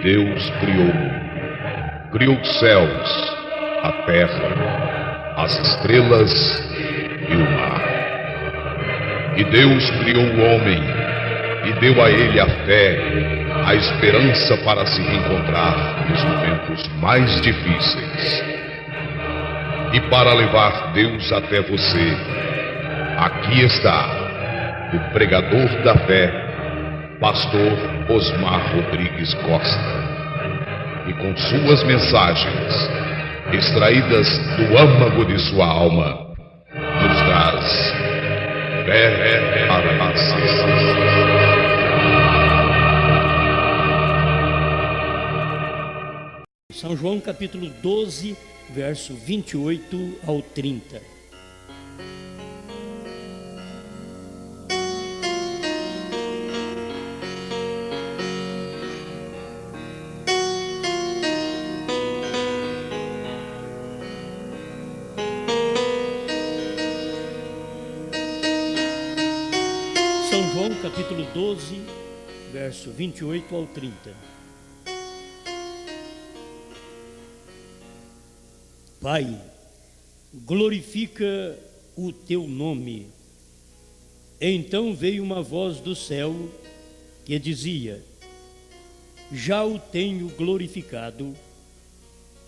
Deus criou os céus, a terra, as estrelas e o mar. E Deus criou o homem e deu a ele a fé, a esperança para se reencontrar nos momentos mais difíceis. E para levar Deus até você, aqui está o pregador da fé, Pastor Osmar Rodrigues Costa, e com suas mensagens, extraídas do âmago de sua alma, nos traz fé para a São João capítulo 12, verso 28 ao 30. São João capítulo 12, verso 28 ao 30. Pai, glorifica o teu nome. Então veio uma voz do céu que dizia: já o tenho glorificado,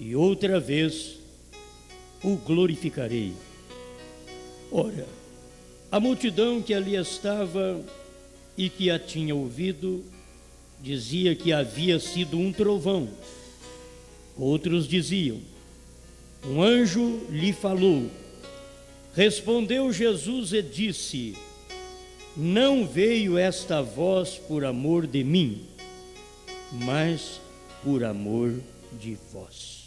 e outra vez o glorificarei. Ora, a multidão que ali estava e que a tinha ouvido dizia que havia sido um trovão. Outros diziam: um anjo lhe falou. Respondeu Jesus e disse: não veio esta voz por amor de mim, mas por amor de vós.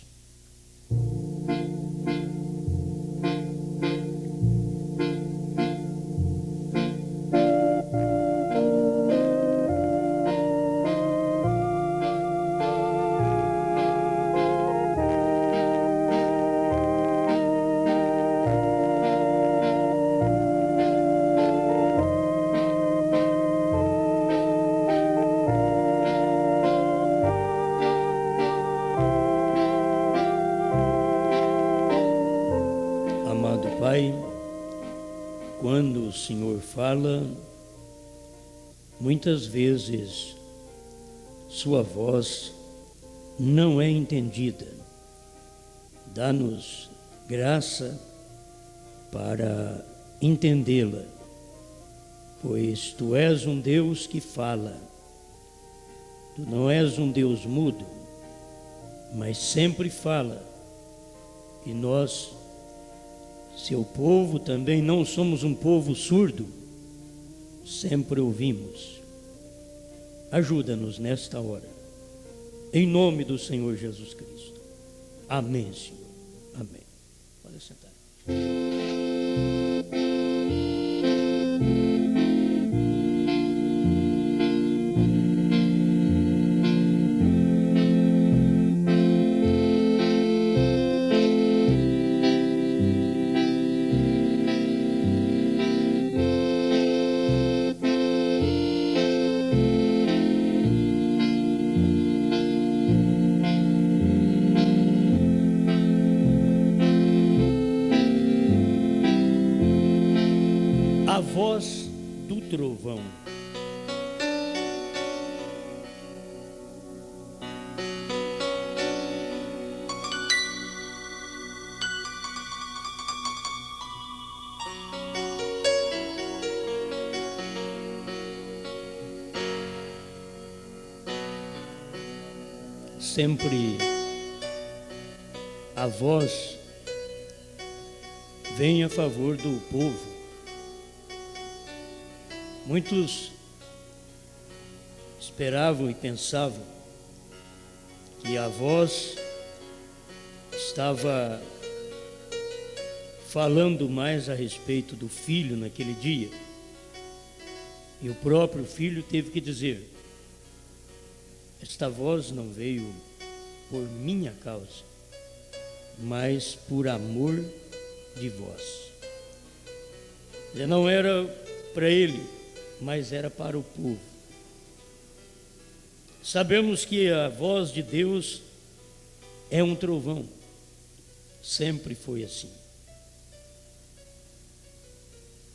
Pai, quando o Senhor fala, muitas vezes sua voz não é entendida. Dá-nos graça para entendê-la, pois Tu és um Deus que fala. Tu não és um Deus mudo, mas sempre fala. E nós, seu povo, também não somos um povo surdo, sempre ouvimos. Ajuda-nos nesta hora, em nome do Senhor Jesus Cristo. Amém, Senhor. Amém. Pode sentar. A voz do trovão. Sempre a voz vem a favor do povo. Muitos esperavam e pensavam que a voz estava falando mais a respeito do filho naquele dia. E o próprio filho teve que dizer: esta voz não veio por minha causa, mas por amor de vós. Já não era para ele, mas era para o povo. Sabemos que a voz de Deus é um trovão, sempre foi assim.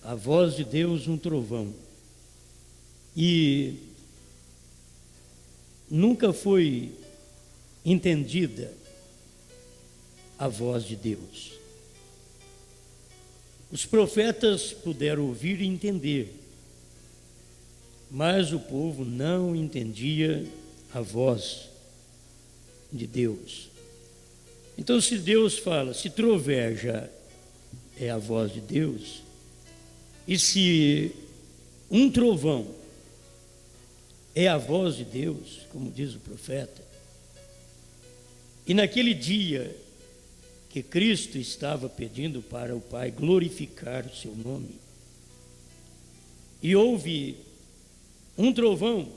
A voz de Deus, um trovão. E nunca foi entendida a voz de Deus. Os profetas puderam ouvir e entender, mas o povo não entendia a voz de Deus. Então, se Deus fala, se troveja é a voz de Deus, e se um trovão é a voz de Deus, como diz o profeta, e naquele dia que Cristo estava pedindo para o Pai glorificar o seu nome, e houve um trovão,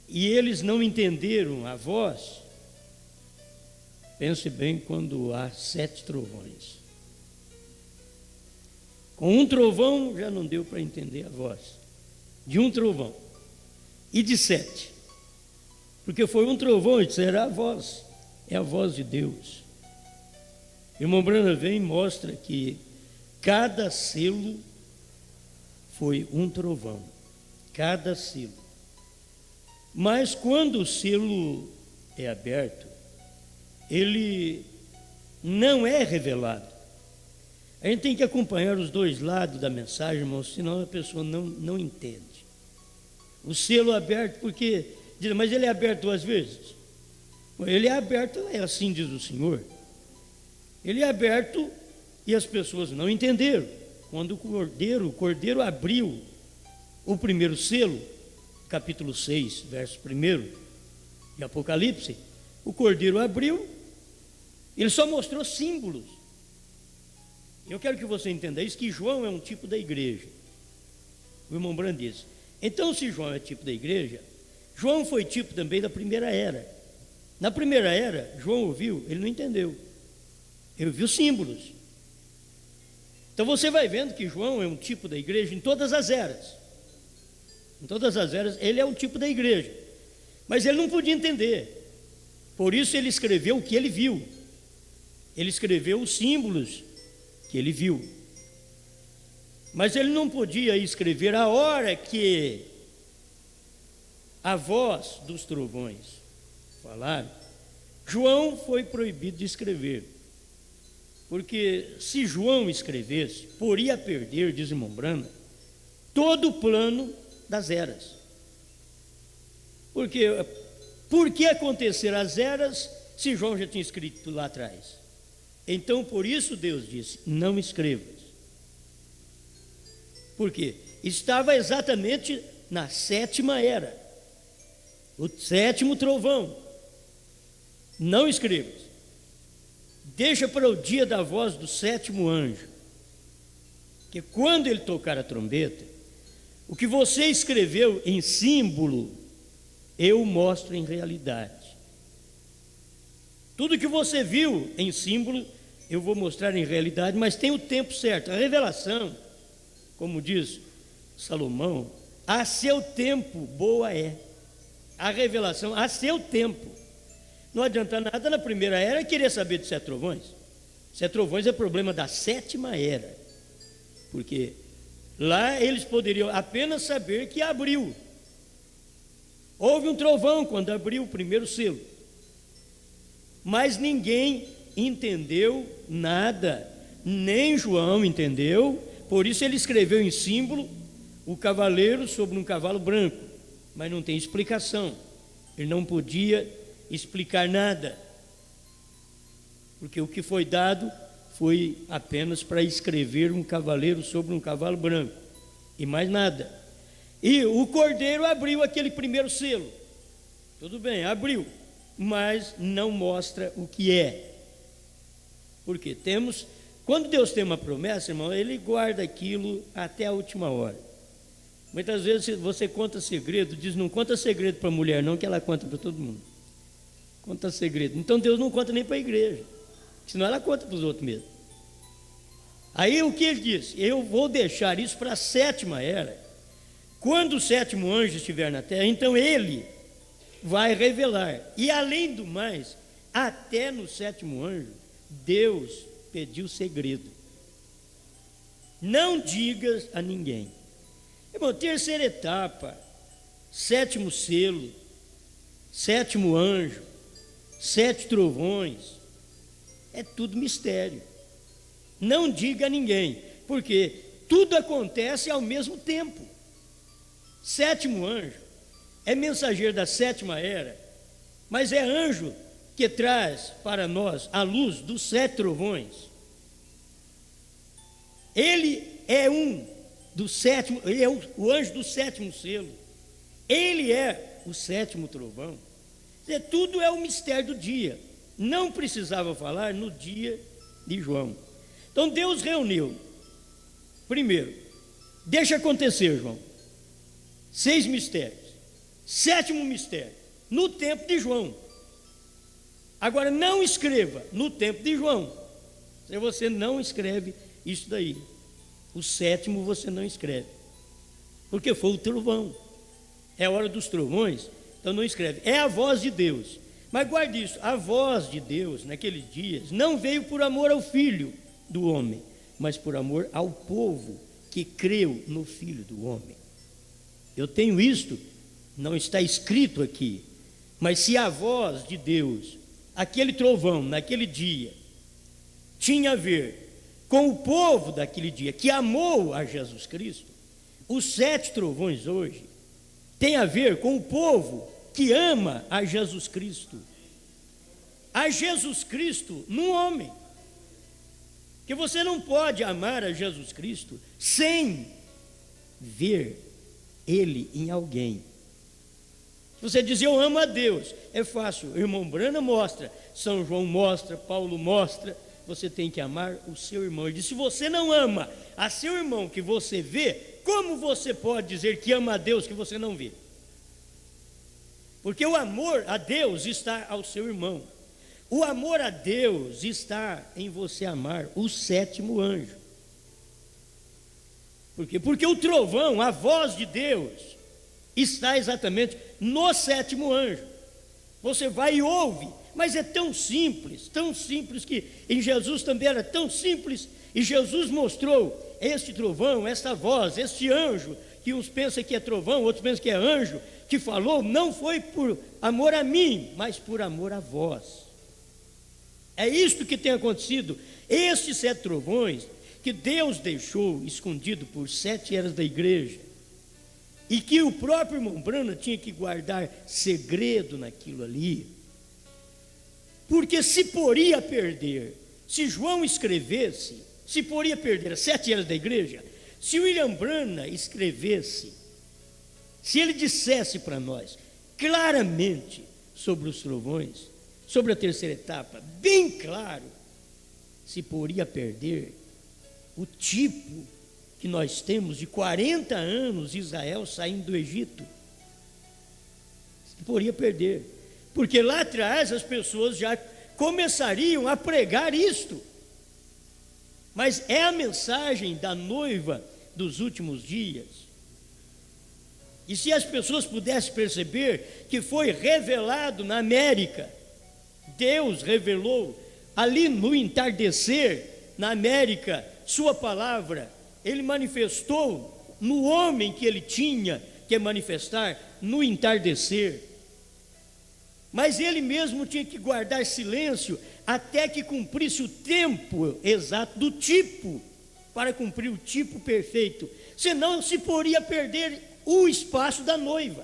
e eles não entenderam a voz, pense bem quando há 7 trovões. Com um trovão já não deu para entender a voz, de um trovão, e de 7, porque foi um trovão, e será a voz, é a voz de Deus. Irmão Branham vem e mostra que cada selo foi um trovão, cada selo. Mas quando o selo é aberto, ele não é revelado. A gente tem que acompanhar os dois lados da mensagem, irmãos, senão a pessoa não entende. O selo aberto, porque diz, mas ele é aberto 2 vezes? Ele é aberto, é assim diz o Senhor. Ele é aberto e as pessoas não entenderam. Quando o cordeiro abriu o primeiro selo, capítulo 6, verso 1 de Apocalipse, o cordeiro abriu, ele só mostrou símbolos. Eu quero que você entenda isso, que João é um tipo da igreja. O irmão Branham disse, então se João é tipo da igreja, João foi tipo também da primeira era. Na primeira era, João ouviu, ele não entendeu. Ele viu símbolos. Então você vai vendo que João é um tipo da igreja em todas as eras. Em todas as eras, ele é um tipo da igreja. Mas ele não podia entender. Por isso ele escreveu o que ele viu. Ele escreveu os símbolos que ele viu. Mas ele não podia escrever a hora que a voz dos trovões falaram. João foi proibido de escrever. Porque se João escrevesse, poria perder, diz o irmão Branham, todo o plano das eras. Por que acontecer as eras se João já tinha escrito lá atrás? Então, por isso Deus disse, não escrevas. Por quê? Estava exatamente na 7ª era, o 7º trovão. Não escrevas. Deixa para o dia da voz do 7º anjo, que quando ele tocar a trombeta, o que você escreveu em símbolo, eu mostro em realidade. Tudo que você viu em símbolo, eu vou mostrar em realidade, mas tem o tempo certo. A revelação, como diz Salomão, a seu tempo boa é. A revelação, a seu tempo. Não adianta nada na primeira era querer saber de 7 trovões. 7 trovões é problema da 7ª era. Porque lá eles poderiam apenas saber que abriu. Houve um trovão quando abriu o primeiro selo. Mas ninguém entendeu nada. Nem João entendeu. Por isso ele escreveu em símbolo o cavaleiro sobre um cavalo branco. Mas não tem explicação. Ele não podia explicar nada, porque o que foi dado foi apenas para escrever um cavaleiro sobre um cavalo branco, e mais nada. E o cordeiro abriu aquele primeiro selo, tudo bem, abriu, mas não mostra o que é. Porque quando Deus tem uma promessa, irmão, Ele guarda aquilo até a última hora. Muitas vezes você conta segredo, diz, não conta segredo para a mulher não, que ela conta para todo mundo. Conta segredo. Então Deus não conta nem para a igreja, senão ela conta para os outros mesmo. Aí o que ele diz? Eu vou deixar isso para a 7ª era. Quando o 7º anjo estiver na terra, então ele vai revelar. E além do mais, até no sétimo anjo, Deus pediu segredo. Não digas a ninguém. Irmão, terceira etapa, sétimo selo, sétimo anjo, 7 trovões, é tudo mistério. Não diga a ninguém, porque tudo acontece ao mesmo tempo. Sétimo anjo é mensageiro da sétima era, mas é anjo que traz para nós a luz dos 7 trovões. Ele é ele é o anjo do sétimo selo. Ele é o sétimo trovão. Tudo é o mistério do dia. Não precisava falar no dia de João. Então Deus reuniu. Primeiro, deixa acontecer, João. 6 mistérios. 7º mistério, no tempo de João. Agora não escreva no tempo de João. Se você não escreve isso daí. O 7º você não escreve. Porque foi o trovão. É a hora dos trovões, então não escreve. É a voz de Deus. Mas guarde isso, a voz de Deus naqueles dias não veio por amor ao Filho do homem, mas por amor ao povo que creu no Filho do homem. Eu tenho isto, não está escrito aqui, mas se a voz de Deus, aquele trovão naquele dia, tinha a ver com o povo daquele dia que amou a Jesus Cristo, os 7 trovões hoje tem a ver com o povo que ama a Jesus Cristo. A Jesus Cristo num homem. Que você não pode amar a Jesus Cristo sem ver Ele em alguém. Se você diz, eu amo a Deus, é fácil. O irmão Brana mostra, São João mostra, Paulo mostra. Você tem que amar o seu irmão. Ele diz, se você não ama a seu irmão que você vê, como você pode dizer que ama a Deus que você não vê? Porque o amor a Deus está ao seu irmão. O amor a Deus está em você amar o 7º anjo. Por quê? Porque o trovão, a voz de Deus, está exatamente no 7º anjo. Você vai e ouve, mas é tão simples que em Jesus também era tão simples, e Jesus mostrou este trovão, esta voz, este anjo, que uns pensam que é trovão, outros pensam que é anjo, que falou, não foi por amor a mim, mas por amor a vós. É isto que tem acontecido. Estes 7 trovões que Deus deixou escondido por 7 eras da igreja, e que o próprio irmão Brana tinha que guardar segredo naquilo ali, porque se poria perder, se João escrevesse, se poria perder as 7 eras da igreja, se William Brana escrevesse, se ele dissesse para nós claramente sobre os trovões, sobre a terceira etapa, bem claro, se poria perder o tipo que nós temos de 40 anos Israel saindo do Egito. Se poria perder, porque lá atrás as pessoas já começariam a pregar isto. Mas é a mensagem da noiva dos últimos dias. E se as pessoas pudessem perceber que foi revelado na América, Deus revelou ali no entardecer, na América, sua palavra, Ele manifestou no homem que Ele tinha que manifestar no entardecer. Mas Ele mesmo tinha que guardar silêncio até que cumprisse o tempo exato do tipo, para cumprir o tipo perfeito, senão se poria perder o espaço da noiva.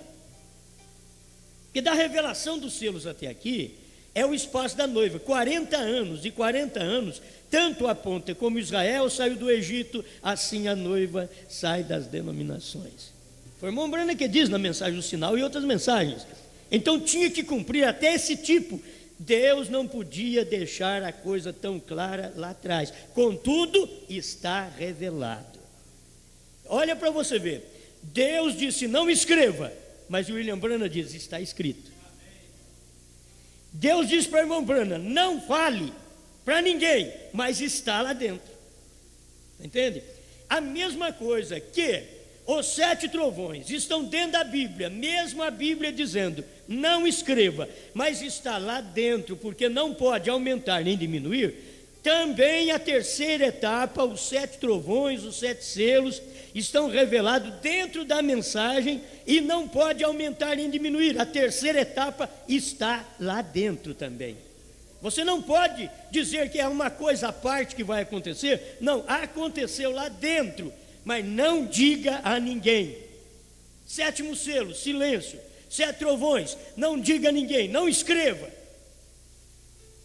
Porque da revelação dos selos até aqui, é o espaço da noiva, 40 anos, e 40 anos, tanto aponta como Israel saiu do Egito, assim a noiva sai das denominações. Foi irmão Brana que diz na mensagem do sinal e outras mensagens. Então tinha que cumprir até esse tipo. Deus não podia deixar a coisa tão clara lá atrás. Contudo, está revelado. Olha para você ver. Deus disse, não escreva. Mas o William Brana diz, está escrito. Deus disse para o irmão Brana, não fale para ninguém, mas está lá dentro. Entende? A mesma coisa que os 7 trovões estão dentro da Bíblia, mesmo a Bíblia dizendo, não escreva, mas está lá dentro, porque não pode aumentar nem diminuir. Também a terceira etapa, os 7 trovões, os 7 selos, estão revelados dentro da mensagem e não pode aumentar nem diminuir. A terceira etapa está lá dentro também. Você não pode dizer que é uma coisa à parte que vai acontecer. Não, aconteceu lá dentro, mas não diga a ninguém. 7º selo, silêncio. 7 trovões, não diga a ninguém, não escreva.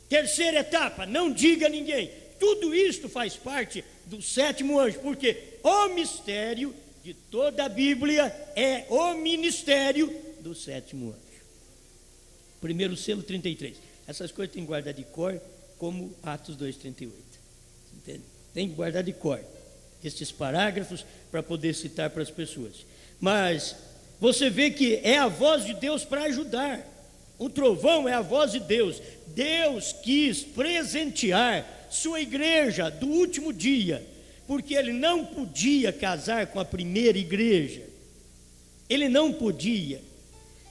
Terceira etapa, não diga a ninguém. Tudo isto faz parte do 7º anjo, porque o mistério de toda a Bíblia é o ministério do 7º anjo. Primeiro selo, 33. Essas coisas tem que guardar de cor, como Atos 2,38. Entende? Tem que guardar de cor estes parágrafos para poder citar para as pessoas. Mas você vê que é a voz de Deus para ajudar. O trovão é a voz de Deus. Deus quis presentear sua igreja do último dia, porque ele não podia casar com a primeira igreja. Ele não podia.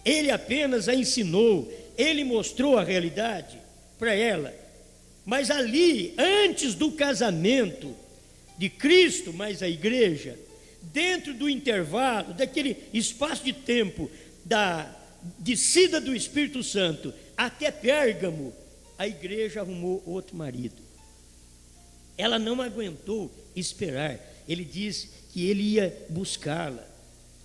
Ele apenas a ensinou, ele mostrou a realidade para ela. Mas ali, antes do casamento de Cristo mais a igreja, dentro do intervalo, daquele espaço de tempo da descida do Espírito Santo até Pérgamo, a igreja arrumou outro marido. Ela não aguentou esperar. Ele disse que ele ia buscá-la,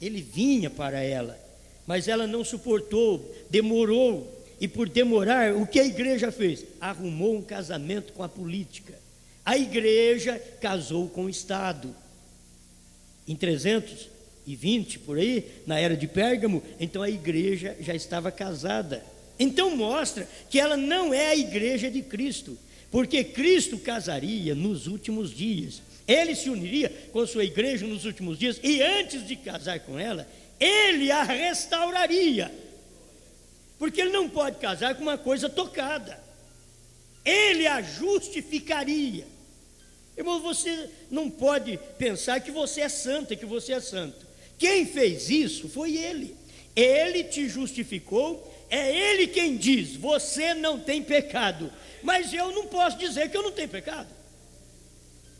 ele vinha para ela, mas ela não suportou, demorou. E por demorar, o que a igreja fez? Arrumou um casamento com a política. A igreja casou com o Estado. Em 320, por aí, na era de Pérgamo, então a igreja já estava casada. Então mostra que ela não é a igreja de Cristo, porque Cristo casaria nos últimos dias. Ele se uniria com a sua igreja nos últimos dias, e antes de casar com ela, ele a restauraria. Porque ele não pode casar com uma coisa tocada. Ele a justificaria. Irmão, você não pode pensar que você é santa, que você é santo. Quem fez isso foi ele. Ele te justificou, é ele quem diz, você não tem pecado. Mas eu não posso dizer que eu não tenho pecado.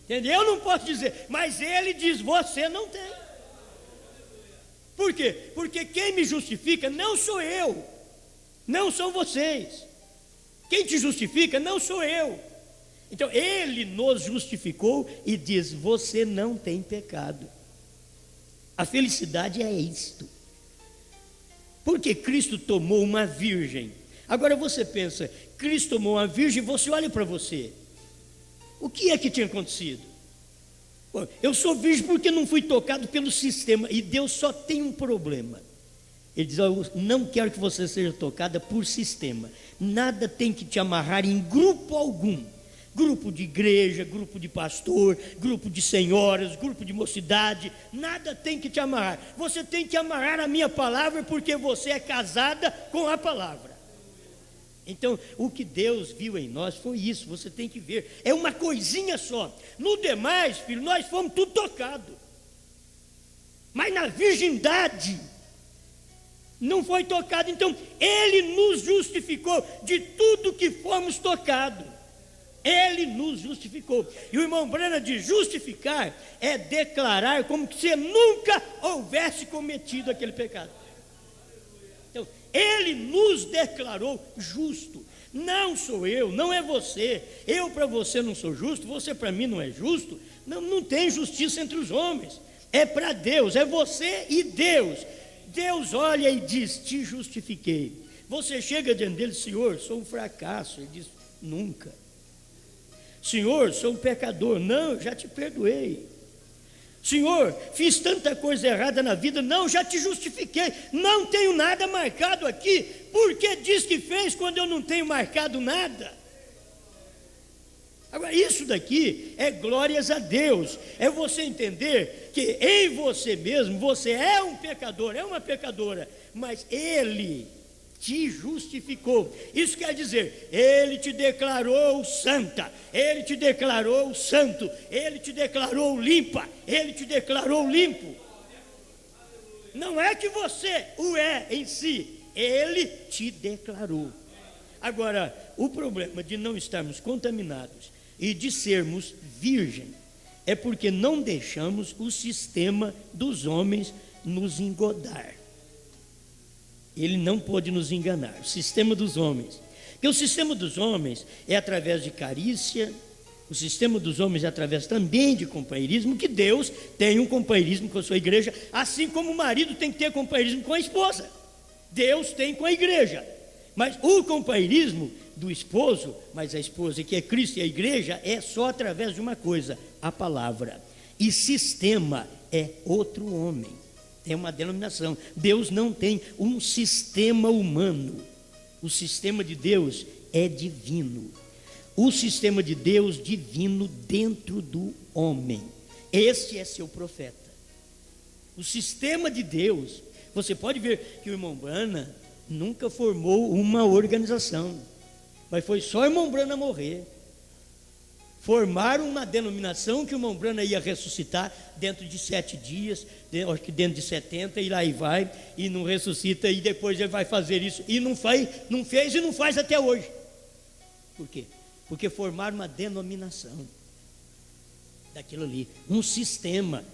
Entendeu? Eu não posso dizer, mas ele diz, você não tem. Por quê? Porque quem me justifica não sou eu, não são vocês. Quem te justifica não sou eu. Então ele nos justificou e diz, você não tem pecado. A felicidade é isto. Porque Cristo tomou uma virgem. Agora você pensa, Cristo tomou uma virgem, você olha para você. O que é que tinha acontecido? Bom, eu sou virgem porque não fui tocado pelo sistema. E Deus só tem um problema. Ele diz, eu não quero que você seja tocada por sistema. Nada tem que te amarrar em grupo algum. Grupo de igreja, grupo de pastor, grupo de senhoras, grupo de mocidade. Nada tem que te amarrar. Você tem que amarrar a minha palavra, porque você é casada com a palavra. Então, o que Deus viu em nós foi isso, você tem que ver. É uma coisinha só. No demais, filho, nós fomos tudo tocado. Mas na virgindade não foi tocado. Então, ele nos justificou de tudo que fomos tocados. Ele nos justificou. E o irmão Branham diz, justificar é declarar como se nunca houvesse cometido aquele pecado. Então, ele nos declarou justo. Não sou eu, não é você. Eu para você não sou justo, você para mim não é justo. Não tem justiça entre os homens. É para Deus, é você e Deus. Deus olha e diz, te justifiquei. Você chega diante dele, Senhor, sou um fracasso. Ele diz, nunca. Senhor, sou um pecador. Não, já te perdoei. Senhor, fiz tanta coisa errada na vida. Não, já te justifiquei. Não tenho nada marcado aqui. Por que diz que fez quando eu não tenho marcado nada? Agora, isso daqui é glórias a Deus. É você entender que em você mesmo, você é um pecador, é uma pecadora, mas Ele te justificou. Isso quer dizer, Ele te declarou santa, Ele te declarou santo, Ele te declarou limpa, Ele te declarou limpo. Não é que você o é em si, ele te declarou. Agora, o problema de não estarmos contaminados e de sermos virgem é porque não deixamos o sistema dos homens nos engodar. Ele não pode nos enganar, o sistema dos homens. Porque o sistema dos homens é através de carícia, o sistema dos homens é através também de companheirismo, que Deus tem um companheirismo com a sua igreja, assim como o marido tem que ter companheirismo com a esposa. Deus tem com a igreja. Mas o companheirismo do esposo, mas a esposa que é Cristo e a igreja, é só através de uma coisa, a palavra. E sistema é outro homem, é uma denominação. Deus não tem um sistema humano. O sistema de Deus é divino. O sistema de Deus divino dentro do homem. Esse é seu profeta. O sistema de Deus, você pode ver que o irmão Brana nunca formou uma organização, mas foi só o irmão Brana morrer. Formaram uma denominação que o irmão Brana ia ressuscitar dentro de 7 dias, acho que dentro de 70, e lá e vai, e não ressuscita, e depois ele vai fazer isso, e não fez e não faz até hoje. Por quê? Porque formaram uma denominação daquilo ali, um sistema.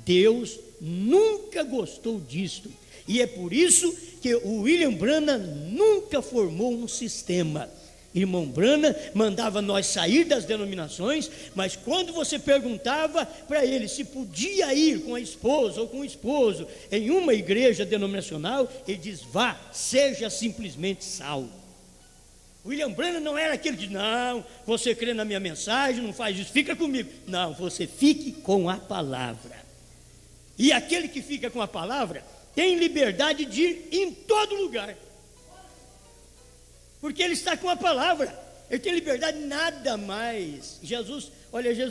Deus nunca gostou disto, e é por isso que o William Branham nunca formou um sistema. Irmão Branham mandava nós sair das denominações, mas quando você perguntava para ele se podia ir com a esposa ou com o esposo em uma igreja denominacional, ele diz: vá, seja simplesmente salvo. William Branham não era aquele que diz: não, você crê na minha mensagem, não faz isso, fica comigo. Não, você fique com a palavra. E aquele que fica com a palavra tem liberdade de ir em todo lugar, porque ele está com a palavra, ele tem liberdade, nada mais. Jesus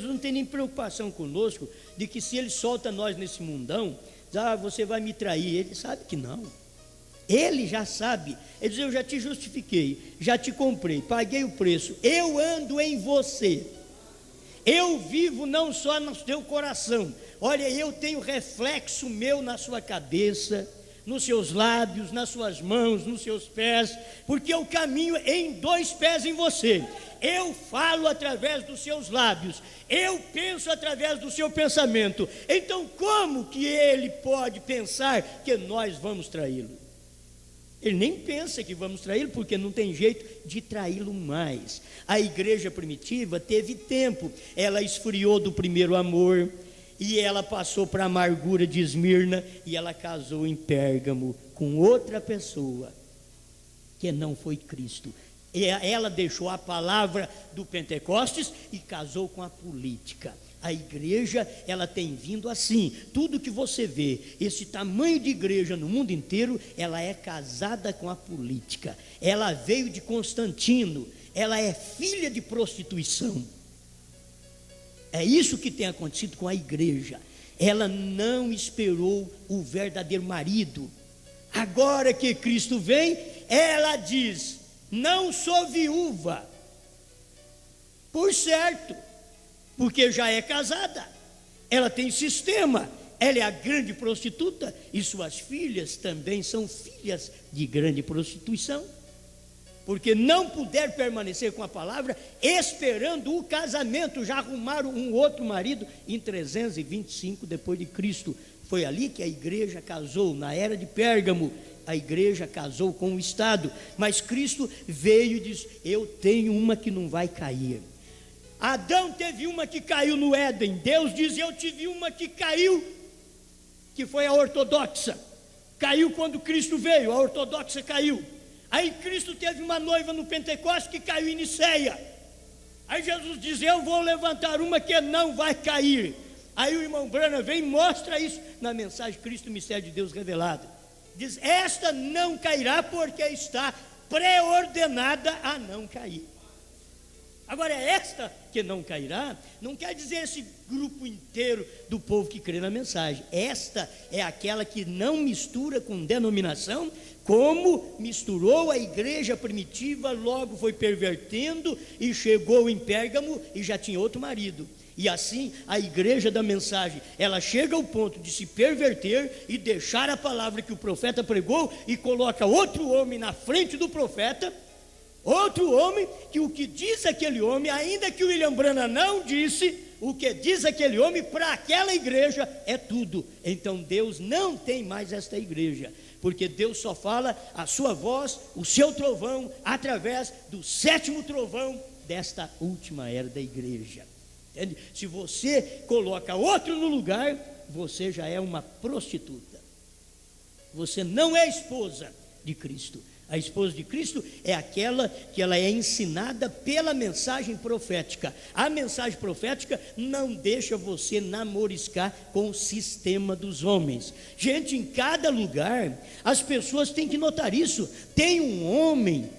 não tem nem preocupação conosco, de que se ele solta nós nesse mundão, você vai me trair. Ele sabe que não, ele já sabe. Ele diz: eu já te justifiquei, já te comprei, paguei o preço, eu ando em você, eu vivo não só no teu coração, olha, eu tenho reflexo meu na sua cabeça, nos seus lábios, nas suas mãos, nos seus pés, porque eu caminho em 2 pés em você. Eu falo através dos seus lábios, eu penso através do seu pensamento. Então como que ele pode pensar que nós vamos traí-lo? Ele nem pensa que vamos traí-lo, porque não tem jeito de traí-lo mais. A igreja primitiva teve tempo, ela esfriou do primeiro amor, e ela passou para a amargura de Esmirna, e ela casou em Pérgamo com outra pessoa, que não foi Cristo. Ela deixou a palavra do Pentecostes e casou com a política. A igreja, ela tem vindo assim. Tudo que você vê, esse tamanho de igreja no mundo inteiro, ela é casada com a política. Ela veio de Constantino, ela é filha de prostituição. É isso que tem acontecido com a igreja. Ela não esperou o verdadeiro marido. Agora que Cristo vem, ela diz: não sou viúva, por certo, porque já é casada. Ela tem sistema, ela é a grande prostituta, e suas filhas também são filhas de grande prostituição, porque não puder permanecer com a palavra, esperando o casamento. Já arrumaram um outro marido em 325 depois de Cristo. Foi ali que a igreja casou, na era de Pérgamo. A igreja casou com o Estado, mas Cristo veio e disse: eu tenho uma que não vai cair. Adão teve uma que caiu no Éden. Deus diz: eu tive uma que caiu, que foi a ortodoxa. Caiu quando Cristo veio, a ortodoxa caiu. Aí Cristo teve uma noiva no Pentecostes que caiu em Niceia. Aí Jesus diz: eu vou levantar uma que não vai cair. Aí o irmão Branham vem e mostra isso na mensagem Cristo, o mistério de Deus revelado. Diz: esta não cairá porque está pré-ordenada a não cair. Agora, esta que não cairá, não quer dizer esse grupo inteiro do povo que crê na mensagem. Esta é aquela que não mistura com denominação, como misturou a igreja primitiva, logo foi pervertendo e chegou em Pérgamo e já tinha outro marido. E assim a igreja da mensagem, ela chega ao ponto de se perverter e deixar a palavra que o profeta pregou e coloca outro homem na frente do profeta, outro homem que o que diz aquele homem, ainda que o William Branham não disse, o que diz aquele homem para aquela igreja é tudo. Então Deus não tem mais esta igreja, porque Deus só fala a sua voz, o seu trovão, através do 7º trovão desta última era da igreja. Entende? Se você coloca outro no lugar, você já é uma prostituta. Você não é esposa de Cristo. A esposa de Cristo é aquela que ela é ensinada pela mensagem profética. A mensagem profética não deixa você namoriscar com o sistema dos homens. Gente, em cada lugar, as pessoas têm que notar isso. Tem um homem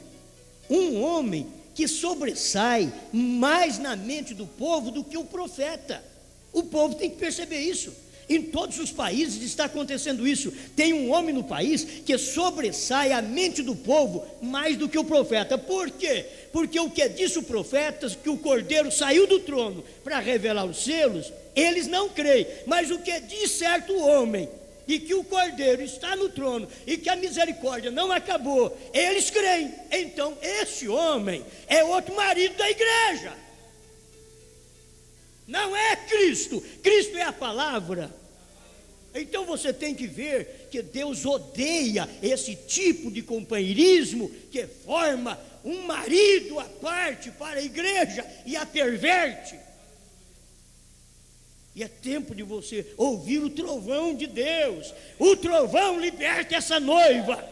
que sobressai mais na mente do povo do que o profeta. O povo tem que perceber isso. Em todos os países está acontecendo isso. Tem um homem no país que sobressai a mente do povo mais do que o profeta. Por quê? Porque o que disse o profeta, que o cordeiro saiu do trono para revelar os selos, eles não creem. Mas o que diz certo homem, e que o cordeiro está no trono, e que a misericórdia não acabou, eles creem. Então esse homem é outro marido da igreja. Não é Cristo. Cristo é a palavra. Então você tem que ver que Deus odeia esse tipo de companheirismo que forma um marido à parte para a igreja e a perverte. E é tempo de você ouvir o trovão de Deus. O trovão liberta essa noiva.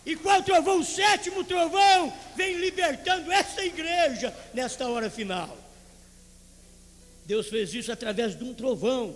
E qual trovão? O 7º trovão vem libertando essa igreja nesta hora final. Deus fez isso através de um trovão.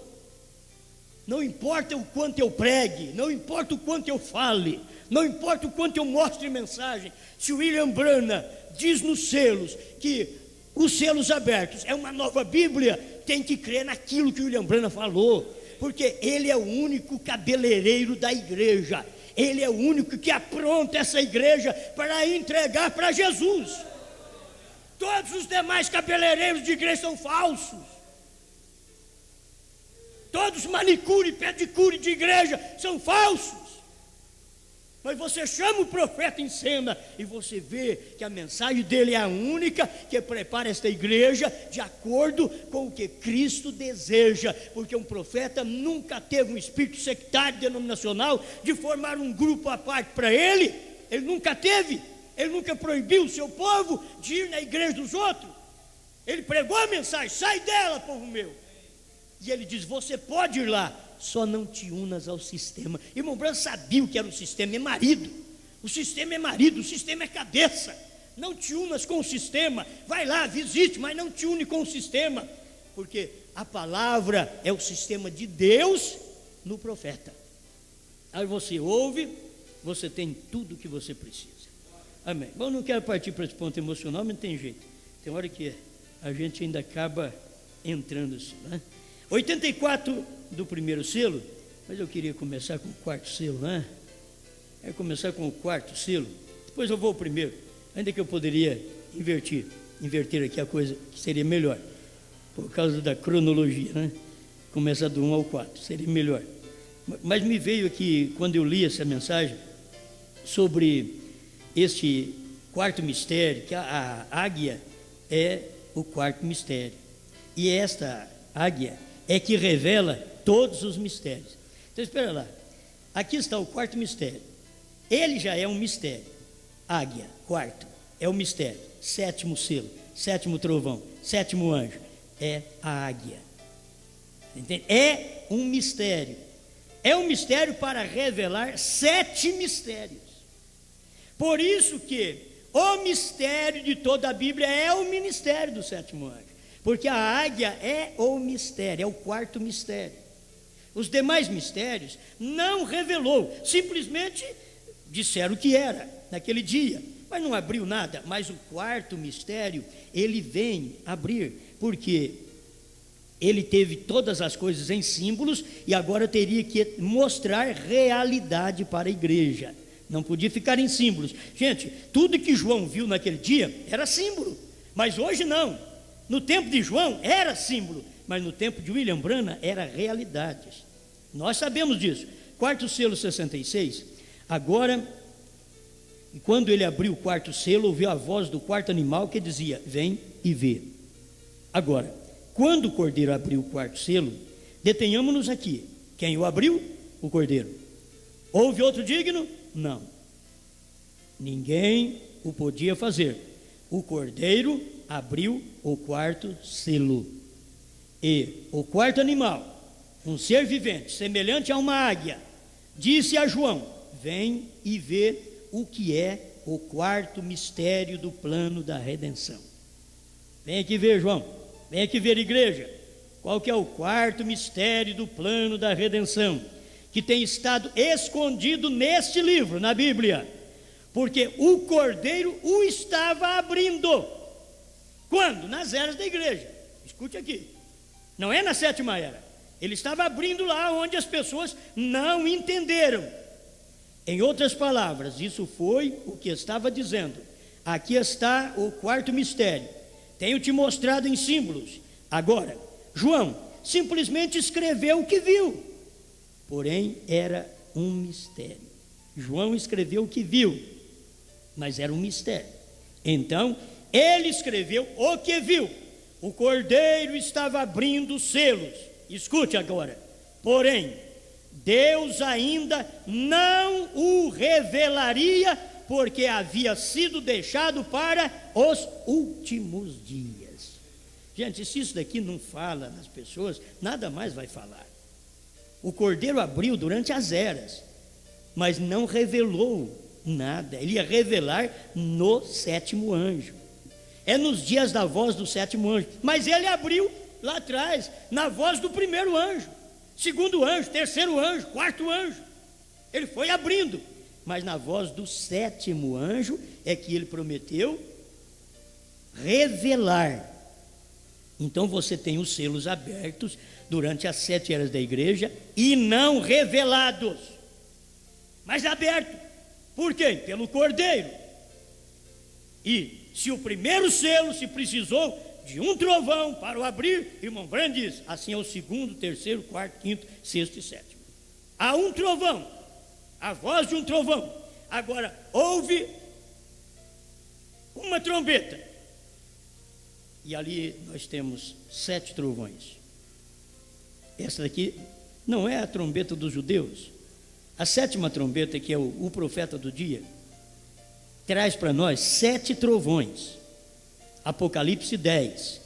Não importa o quanto eu pregue, não importa o quanto eu fale, não importa o quanto eu mostre mensagem. Se o William Branham diz nos selos que os selos abertos é uma nova Bíblia, tem que crer naquilo que o William Branham falou, porque ele é o único cabeleireiro da igreja. Ele é o único que apronta essa igreja para entregar para Jesus. Todos os demais cabeleireiros de igreja são falsos. Todos os manicure e pedicure de igreja são falsos. Mas você chama o profeta em cena e você vê que a mensagem dele é a única que prepara esta igreja de acordo com o que Cristo deseja. Porque um profeta nunca teve um espírito sectário denominacional de formar um grupo à parte para ele. Ele nunca teve. Ele nunca proibiu o seu povo de ir na igreja dos outros. Ele pregou a mensagem: sai dela, povo meu. E ele diz: você pode ir lá, só não te unas ao sistema. Irmão Branham sabia o que era o sistema, é marido. O sistema é marido, o sistema é cabeça. Não te unas com o sistema. Vai lá, visite, mas não te une com o sistema. Porque a palavra é o sistema de Deus no profeta. Aí você ouve, você tem tudo o que você precisa. Amém. Bom, não quero partir para esse ponto emocional, mas não tem jeito. Tem hora que a gente ainda acaba entrando assim, né? 84 do primeiro selo, mas eu queria começar com o 4º selo, né? É começar com o 4º selo, depois eu vou ao primeiro, ainda que eu poderia inverter aqui a coisa, que seria melhor, por causa da cronologia, né? Começar do 1 ao 4, seria melhor. Mas me veio aqui, quando eu li essa mensagem, sobre este 4º mistério, que a águia é o 4º mistério, e esta águia é que revela todos os mistérios. Então espera lá, aqui está o 4º mistério, ele já é um mistério. Águia, 4º, é o mistério. 7º selo, 7º trovão, 7º anjo, é a águia. Entende? É um mistério. É um mistério para revelar 7 mistérios. Por isso que o mistério de toda a Bíblia é o ministério do 7º anjo. Porque a águia é o mistério, é o 4º mistério. Os demais mistérios não revelou, simplesmente disseram que era naquele dia, mas não abriu nada. Mas o 4º mistério, ele vem abrir, porque ele teve todas as coisas em símbolos e agora teria que mostrar realidade para a igreja. Não podia ficar em símbolos. Gente, tudo que João viu naquele dia era símbolo, mas hoje não. No tempo de João era símbolo, mas no tempo de William Branham era realidade. Nós sabemos disso. Quarto selo 66. Agora, quando ele abriu o quarto selo, ouviu a voz do quarto animal que dizia: vem e vê. Agora, quando o cordeiro abriu o quarto selo, detenhamos-nos aqui. Quem o abriu? O cordeiro. Houve outro digno? Não. Ninguém o podia fazer. O cordeiro abriu o quarto selo. E o quarto animal, um ser vivente, semelhante a uma águia, disse a João: vem e vê o que é o quarto mistério do plano da redenção. Vem aqui ver, João. Vem aqui ver, igreja. Qual que é o quarto mistério do plano da redenção, que tem estado escondido neste livro, na Bíblia, porque o cordeiro o estava abrindo. Quando? Nas eras da igreja. Escute aqui, não é na sétima era. Ele estava abrindo lá onde as pessoas não entenderam. Em outras palavras, isso foi o que estava dizendo: aqui está o quarto mistério, tenho te mostrado em símbolos. Agora, João simplesmente escreveu o que viu, porém era um mistério. João escreveu o que viu, mas era um mistério. Então, ele escreveu o que viu. O cordeiro estava abrindo selos. Escute agora. Porém, Deus ainda não o revelaria, porque havia sido deixado para os últimos dias. Gente, se isso daqui não fala nas pessoas, nada mais vai falar. O cordeiro abriu durante as eras, mas não revelou nada. Ele ia revelar no sétimo anjo. É nos dias da voz do sétimo anjo. Mas ele abriu lá atrás, na voz do primeiro anjo, segundo anjo, terceiro anjo, quarto anjo. Ele foi abrindo, mas na voz do sétimo anjo é que ele prometeu revelar. Então você tem os selos abertos durante as 7 eras da igreja e não revelados, mas abertos. Por quê? Pelo cordeiro. E se o primeiro selo se precisou de um trovão para o abrir, irmão Branham diz, assim é o segundo, terceiro, quarto, quinto, sexto e sétimo. Há um trovão, a voz de um trovão. Agora, houve uma trombeta. E ali nós temos 7 trovões. Essa daqui não é a trombeta dos judeus. A 7ª trombeta, que é o profeta do dia, traz para nós 7 trovões. Apocalipse 10.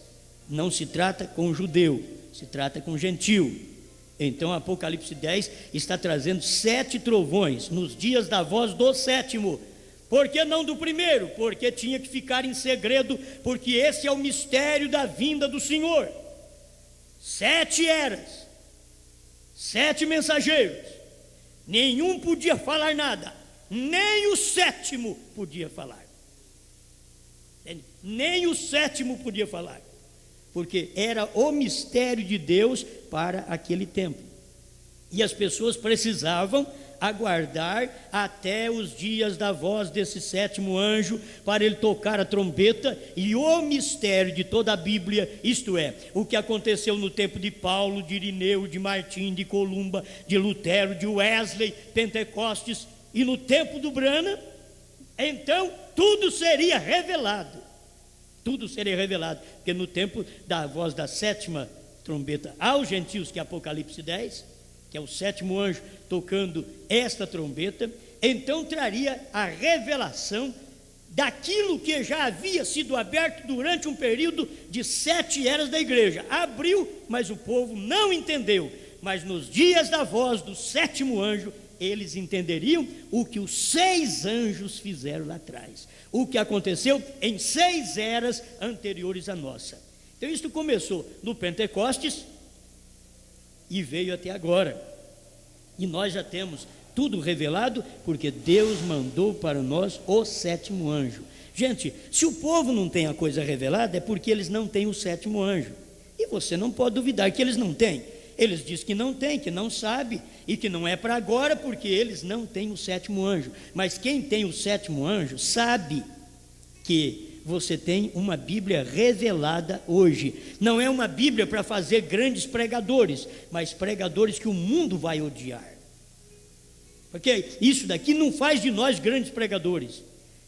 Não se trata com judeu, se trata com gentil. Então Apocalipse 10 está trazendo 7 trovões nos dias da voz do sétimo. Por que não do primeiro? Porque tinha que ficar em segredo, porque esse é o mistério da vinda do Senhor. 7 eras, 7 mensageiros, nenhum podia falar nada, nem o sétimo podia falar. Nem o sétimo podia falar, porque era o mistério de Deus para aquele tempo. E as pessoas precisavam aguardar até os dias da voz desse 7º anjo, para ele tocar a trombeta. E o mistério de toda a Bíblia, isto é, o que aconteceu no tempo de Paulo, de Irineu, de Martim, de Columba, de Lutero, de Wesley, Pentecostes, e no tempo do Branham, então tudo seria revelado. Tudo seria revelado, porque no tempo da voz da 7ª trombeta aos gentios, que é Apocalipse 10, que é o 7º anjo tocando esta trombeta, então traria a revelação daquilo que já havia sido aberto durante um período de 7 eras da igreja. Abriu, mas o povo não entendeu. Mas nos dias da voz do 7º anjo, eles entenderiam o que os 6 anjos fizeram lá atrás, o que aconteceu em 6 eras anteriores à nossa. Então isso começou no Pentecostes e veio até agora, e nós já temos tudo revelado, porque Deus mandou para nós o 7º anjo. Gente, se o povo não tem a coisa revelada, é porque eles não têm o 7º anjo, e você não pode duvidar que eles não têm. Eles dizem que não tem, que não sabe, e que não é para agora, porque eles não têm o 7º anjo. Mas quem tem o 7º anjo sabe que você tem uma Bíblia revelada hoje. Não é uma Bíblia para fazer grandes pregadores, mas pregadores que o mundo vai odiar. Porque isso daqui não faz de nós grandes pregadores,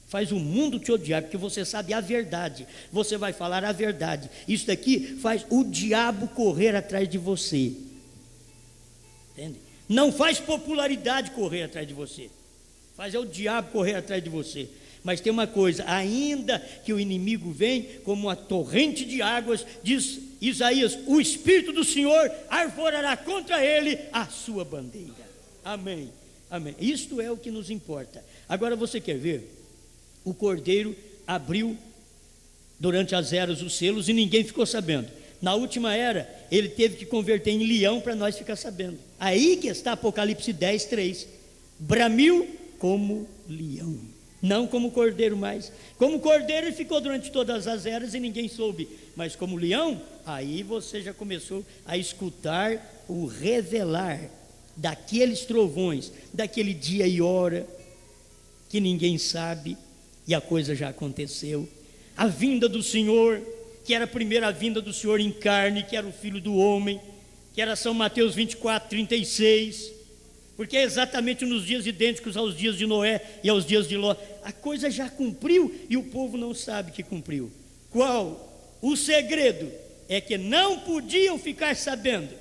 faz o mundo te odiar, porque você sabe a verdade, você vai falar a verdade. Isso daqui faz o diabo correr atrás de você, entende? Não faz popularidade correr atrás de você, faz o diabo correr atrás de você. Mas tem uma coisa, ainda que o inimigo vem como uma torrente de águas, diz Isaías, o Espírito do Senhor arvorará contra ele a sua bandeira. Amém, amém. Isto é o que nos importa. Agora você quer ver? O cordeiro abriu durante as eras os selos e ninguém ficou sabendo. Na última era, ele teve que converter em leão para nós ficar sabendo. Aí que está Apocalipse 10, 3. Bramiu como leão, não como cordeiro mais. Como cordeiro ele ficou durante todas as eras e ninguém soube. Mas como leão, aí você já começou a escutar o revelar daqueles trovões, daquele dia e hora que ninguém sabe. E a coisa já aconteceu. A vinda do Senhor, que era a primeira vinda do Senhor em carne, que era o Filho do Homem, que era São Mateus 24, 36, porque é exatamente nos dias idênticos aos dias de Noé e aos dias de Ló. A coisa já cumpriu e o povo não sabe que cumpriu. Qual? O segredo é que não podiam ficar sabendo,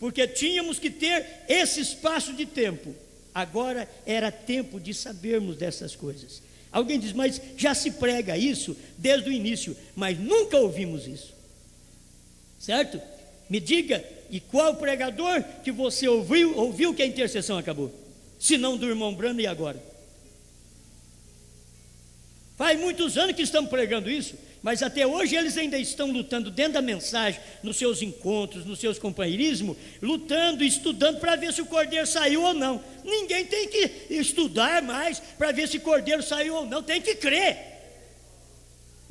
porque tínhamos que ter esse espaço de tempo. Agora era tempo de sabermos dessas coisas. Alguém diz, mas já se prega isso desde o início, mas nunca ouvimos isso, certo? Me diga, e qual pregador que você ouviu que a intercessão acabou? Se não do irmão Brano, e agora? Faz muitos anos que estamos pregando isso, mas até hoje eles ainda estão lutando dentro da mensagem, nos seus encontros, nos seus companheirismos, lutando, estudando para ver se o cordeiro saiu ou não. Ninguém tem que estudar mais para ver se o cordeiro saiu ou não, tem que crer.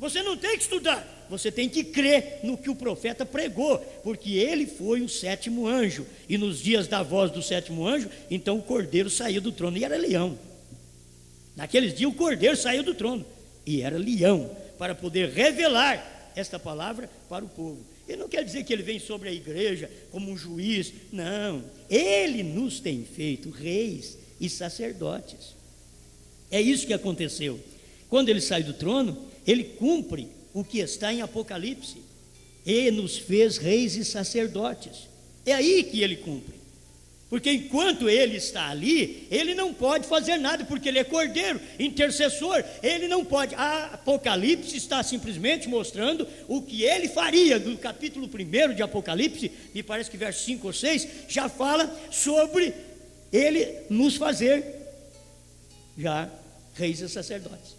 Você não tem que estudar, você tem que crer no que o profeta pregou, porque ele foi o sétimo anjo, e nos dias da voz do sétimo anjo, então o cordeiro saiu do trono e era leão. Naqueles dias o cordeiro saiu do trono e era leão, para poder revelar esta palavra para o povo. E não quer dizer que ele vem sobre a igreja como um juiz, não. Ele nos tem feito reis e sacerdotes. É isso que aconteceu. Quando ele sai do trono, ele cumpre o que está em Apocalipse. Ele nos fez reis e sacerdotes. É aí que ele cumpre. Porque enquanto ele está ali, ele não pode fazer nada, porque ele é cordeiro, intercessor, ele não pode. A Apocalipse está simplesmente mostrando o que ele faria. No capítulo 1 de Apocalipse, me parece que verso 5 ou 6, já fala sobre ele nos fazer já reis e sacerdotes.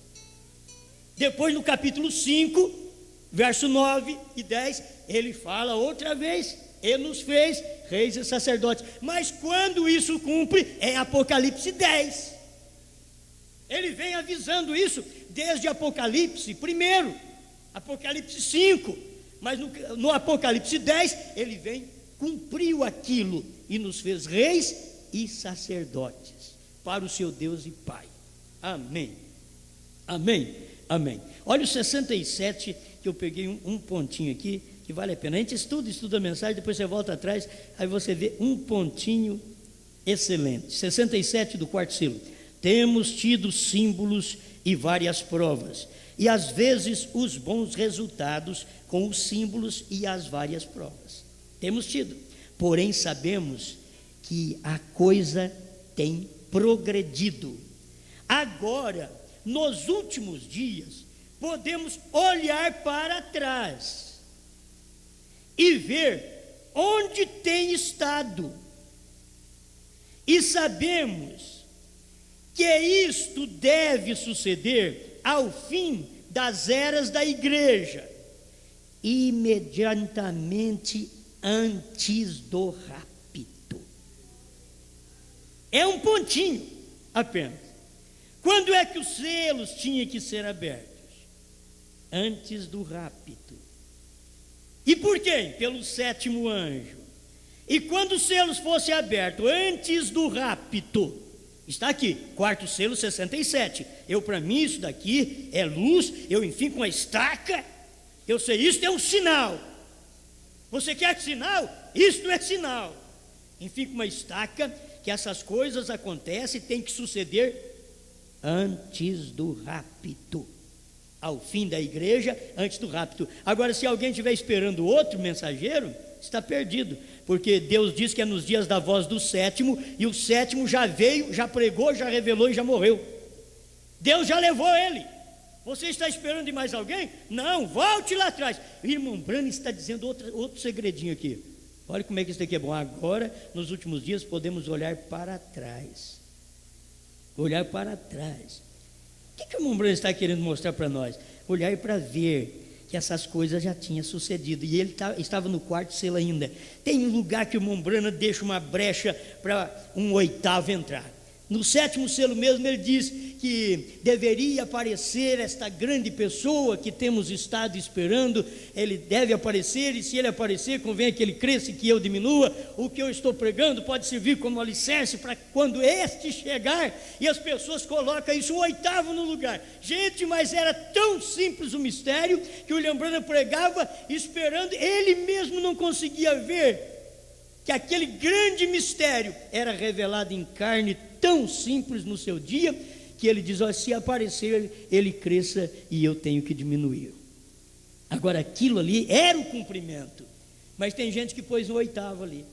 Depois no capítulo 5, verso 9 e 10, ele fala outra vez, ele nos fez reis e sacerdotes. Mas quando isso cumpre, é Apocalipse 10. Ele vem avisando isso desde Apocalipse 1, Apocalipse 5. Mas no Apocalipse 10, ele vem, cumpriu aquilo e nos fez reis e sacerdotes para o seu Deus e Pai. Amém, amém, amém. Olha o 67, que eu peguei um pontinho aqui, que vale a pena. A gente estuda a mensagem, depois você volta atrás, aí você vê um pontinho excelente. 67 do quarto selo. Temos tido símbolos e várias provas, e às vezes os bons resultados com os símbolos e as várias provas. Temos tido, porém sabemos que a coisa tem progredido. Agora, nos últimos dias, podemos olhar para trás e ver onde tem estado, e sabemos que isto deve suceder ao fim das eras da igreja, imediatamente antes do rapto. É um pontinho apenas. Quando é que os selos tinham que ser abertos? Antes do rapto. E por quem? Pelo sétimo anjo. E quando os selos fossem abertos antes do rapto, Está aqui, quarto selo 67. Para mim isso daqui é luz, eu enfim com a estaca, eu sei, isso é um sinal. Você quer sinal? Isso é sinal. Enfim com uma estaca, que essas coisas acontecem e tem que suceder antes do rapto. Ao fim da igreja, antes do rapto. Agora, se alguém estiver esperando outro mensageiro, está perdido, porque Deus diz que é nos dias da voz do sétimo, e o sétimo já veio, já pregou, já revelou e já morreu. Deus já levou ele. Você está esperando de mais alguém? Não, volte lá atrás. O irmão Branham está dizendo outro segredinho aqui. Olha como é que isso aqui é bom. Agora, nos últimos dias, podemos olhar para trás. Olhar para trás. O que o irmão Branham está querendo mostrar para nós? Olhar para ver que essas coisas já tinham sucedido. E ele estava no quarto selo ainda. Tem um lugar que o irmão Branham deixa uma brecha para um oitavo entrar. No sétimo selo mesmo ele diz que deveria aparecer esta grande pessoa que temos estado esperando. Ele deve aparecer, e se ele aparecer, convém que ele cresça e que eu diminua. O que eu estou pregando pode servir como alicerce para quando este chegar, e as pessoas colocam isso o oitavo no lugar. Gente, mas era tão simples o mistério que o William Branham pregava esperando, ele mesmo não conseguia ver que aquele grande mistério era revelado em carne, tão simples no seu dia, que ele diz: ó, se aparecer, ele cresça e eu tenho que diminuir. Agora, aquilo ali era o cumprimento, mas tem gente que pôs um oitavo ali,